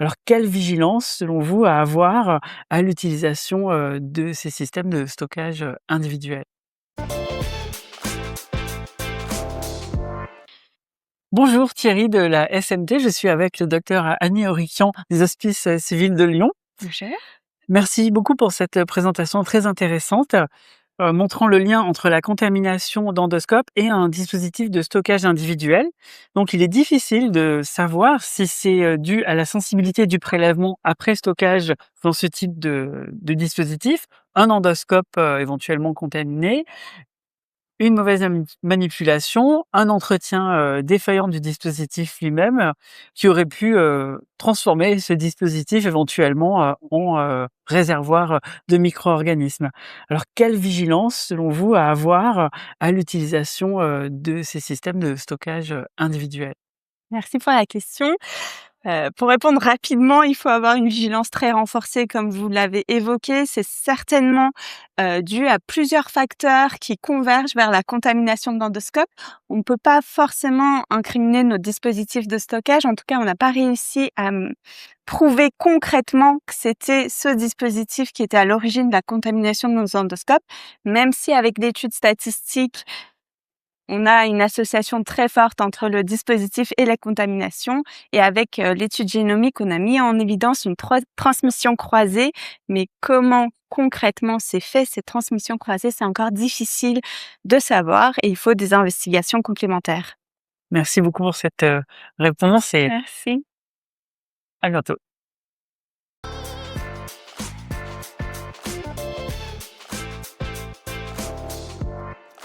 Alors, quelle vigilance, selon vous, à avoir à l'utilisation, de ces systèmes de stockage, individuels? Bonjour Thierry de la SMT, je suis avec le docteur Annie Auriquian des Hospices, civils de Lyon. Bonjour. Merci beaucoup pour cette, présentation très intéressante, montrant le lien entre la contamination d'endoscopes et un dispositif de stockage individuel. Donc il est difficile de savoir si c'est, dû à la sensibilité du prélèvement après stockage dans ce type de dispositif, un endoscope, éventuellement contaminé, une mauvaise manipulation, un entretien, défaillant du dispositif lui-même, qui aurait pu, transformer ce dispositif éventuellement, en, réservoir, de micro-organismes. Alors quelle vigilance, selon vous, à avoir, à l'utilisation, de ces systèmes de stockage, individuels? Merci pour la question. Pour répondre rapidement, il faut avoir une vigilance très renforcée comme vous l'avez évoqué. C'est certainement, dû à plusieurs facteurs qui convergent vers la contamination de l'endoscope. On ne peut pas forcément incriminer nos dispositifs de stockage. En tout cas, on n'a pas réussi à, prouver concrètement que c'était ce dispositif qui était à l'origine de la contamination de nos endoscopes, même si avec l'étude statistique, on a une association très forte entre le dispositif et la contamination et avec, l'étude génomique, on a mis en évidence une transmission croisée, mais comment concrètement c'est fait, ces transmissions croisées, c'est encore difficile de savoir et il faut des investigations complémentaires. Merci beaucoup pour cette, réponse et Merci. à bientôt.